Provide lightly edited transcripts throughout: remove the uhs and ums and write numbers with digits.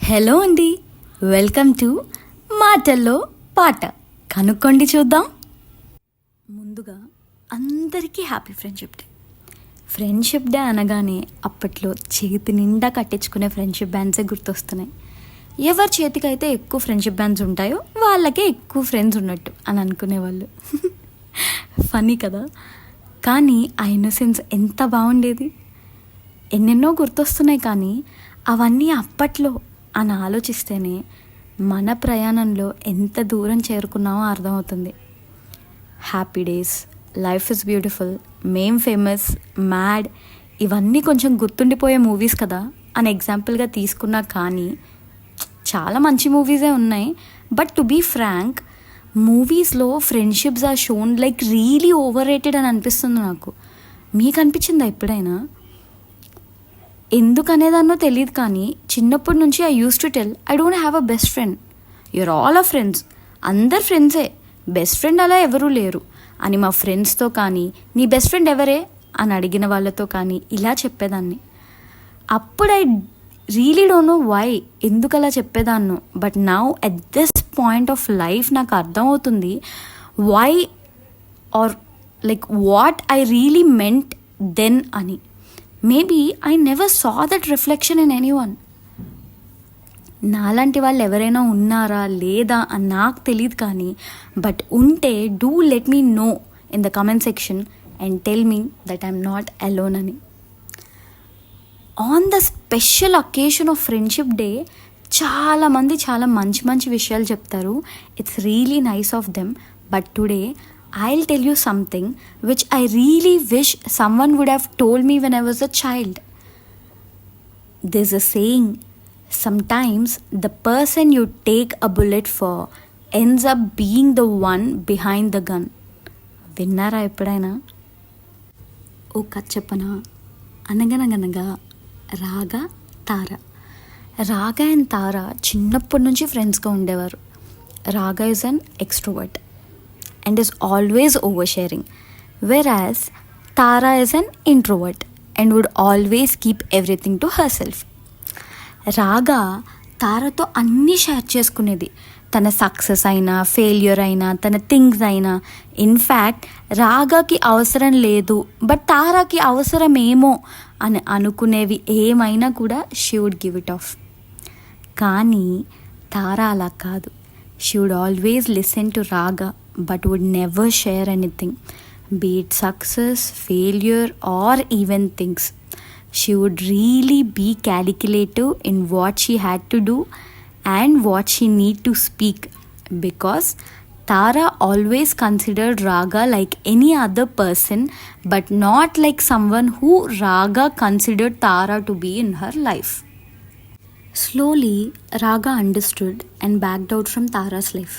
Hello అండి, welcome to మాటల్లో పాట. కనుక్కోండి చూద్దాం. ముందుగా అందరికీ happy friendship day. Friendship day అనగానే అప్పట్లో చేతి నిండా కట్టించుకునే ఫ్రెండ్షిప్ బ్యాండ్సే గుర్తొస్తున్నాయి. ఎవరి చేతికైతే ఎక్కువ ఫ్రెండ్షిప్ బ్యాండ్స్ ఉంటాయో వాళ్ళకే ఎక్కువ ఫ్రెండ్స్ ఉన్నట్టు అని అనుకునేవాళ్ళు. ఫనీ కదా, కానీ ఆ ఇన్నోసెన్స్ ఎంత బాగుండేది. ఎన్నెన్నో గుర్తొస్తున్నాయి, కానీ అవన్నీ అప్పట్లో అని ఆలోచిస్తేనే మన ప్రయాణంలో ఎంత దూరం చేరుకున్నామో అర్థమవుతుంది. Happy days, life is beautiful, ma'am famous, mad ఇవన్నీ కొంచెం గుర్తుండిపోయే మూవీస్ కదా అని ఎగ్జాంపుల్గా తీసుకున్నా, కానీ చాలా మంచి మూవీసే ఉన్నాయి. బట్ టు బీ ఫ్రాంక్, మూవీస్లో friendships are shown like really overrated అని అనిపిస్తుంది నాకు. మీకు అనిపించిందా ఎప్పుడైనా? ఎందుకనేదాన్నో తెలియదు, కానీ చిన్నప్పటి నుంచి I use to tell I don't have a best friend, you're all a friends, అందరు ఫ్రెండ్సే, బెస్ట్ ఫ్రెండ్ అలా ఎవరూ లేరు అని మా ఫ్రెండ్స్తో కానీ నీ బెస్ట్ ఫ్రెండ్ ఎవరే అని అడిగిన వాళ్ళతో కానీ ఇలా చెప్పేదాన్ని. అప్పుడు I really don't know why, ఎందుకు అలా చెప్పేదాన్నో. But now at this point of life నాకు అర్థమవుతుంది why are like what I really meant then అని. Maybe I never saw that reflection in anyone. నాలాంటి వాళ్ళు ఎవరైనా ఉన్నారా లేదా అని నాకు తెలియదు, కానీ బట్ ఉంటే do let me know in the comment section and tell me that I'm not alone అని. On the special occasion of friendship day చాలామంది చాలా మంచి మంచి విషయాలు చెప్తారు. It's really nice of them. But today I'll tell you something which I really wish someone would have told me when I was a child. There's a saying, sometimes the person you take a bullet for ends up being the one behind the gun. విన్నారా ఎప్పుడైనా? ఓ కథ చెప్పనా? అనగనగనగా రాగా తార. రాగా and తార చిన్నప్పటి నుంచి ఫ్రెండ్స్గా ఉండేవారు. రాగా is an extrovert and is always oversharing, whereas Tara is an introvert and would always keep everything to herself. రాగా తారతో అన్నీ షేర్ చేసుకునేది, తన సక్సెస్ అయినా ఫెయిల్యూర్ అయినా తన థింగ్స్ అయినా. ఇన్ఫ్యాక్ట్ రాగాకి అవసరం లేదు బట్ తారాకి అవసరమేమో అని అనుకునేవి ఏమైనా కూడా she would give it off. కానీ తారా అలా కాదు. She would always listen to Raga but would never share anything, be it success, failure or even things. She would really be calculative in what she had to do and what she need to speak, because Tara always considered Raga like any other person but not like someone who Raga considered Tara to be in her life. Slowly Raga understood and backed out from Tara's life.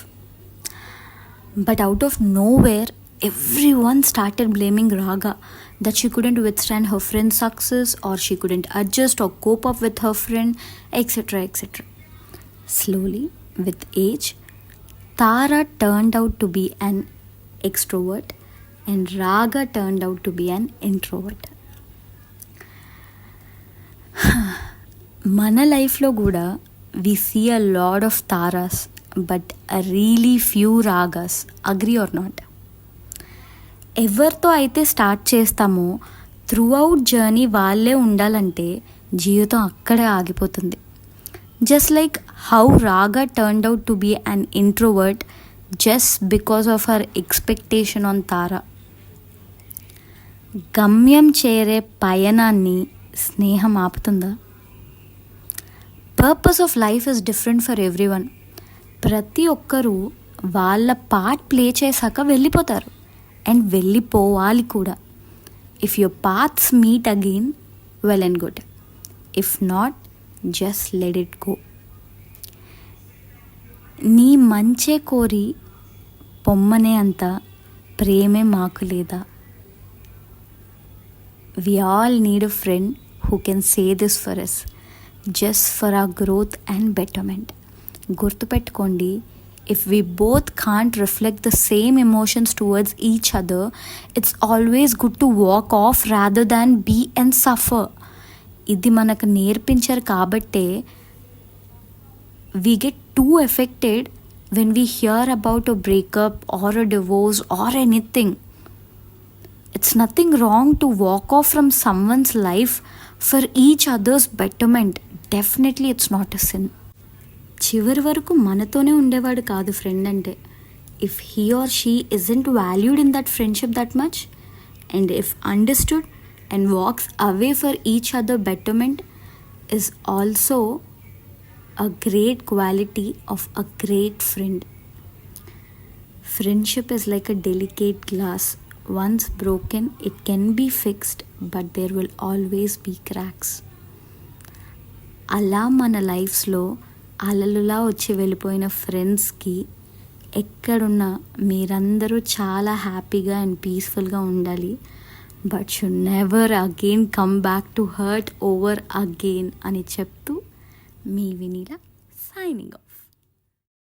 But out of nowhere, everyone started blaming Raga that she couldn't withstand her friend's success, or she couldn't adjust or cope up with her friend, etc. etc. Slowly, with age, Tara turned out to be an extrovert and Raga turned out to be an introvert. మన లైఫ్లో కూడా we see a lot of Taras but a really few Ragas. Agree or not? ఎవరితో అయితే start చేస్తామో through out journey వాళ్ళే ఉండాలంటే జీవితం అక్కడే ఆగిపోతుంది. Just like how Raga turned out to be an introvert just because of her expectation on Tara. గమ్యం చేరే పయనాన్ని స్నేహం ఆపుతుందా? Purpose of life is different for everyone. ప్రతి ఒక్కరూ వాళ్ళ పార్ట్ ప్లే చేశాక వెళ్ళిపోతారు అండ్ వెళ్ళిపోవాలి కూడా. If your paths meet again, well and good. If not, just let it go. నీ మంచే కోరి పొమ్మనే అంత ప్రేమే మాకు లేదా? We all need a friend who can say this for us, just for our growth and betterment. గుర్తుపెట్టుకోండి, if we both can't reflect the same emotions towards each other, it's always good to walk off rather than be and suffer. ఇది మనకు నేర్పించారు కాబట్టే we get too affected when we hear about a breakup or a divorce or anything. It's nothing wrong to walk off from someone's life for each other's betterment. Definitely it's not a sin. చివరి వరకు మనతోనే ఉండేవాడు కాదు friend అంటే. If he or she isn't valued in that friendship that much and if understood and walks away for each other betterment is also a great quality of a great friend. Friendship is like a delicate glass. Once broken, it can be fixed, but there will always be cracks. అలా మన లైఫ్స్లో అలలులా వచ్చి వెళ్ళిపోయిన ఫ్రెండ్స్కి ఎక్కడున్నా మీరందరూ చాలా హ్యాపీగా and పీస్ఫుల్గా ఉండాలి. But should never again come back to hurt over again అని చెప్తూ మీ వినీలా సైనింగ్ ఆఫ్.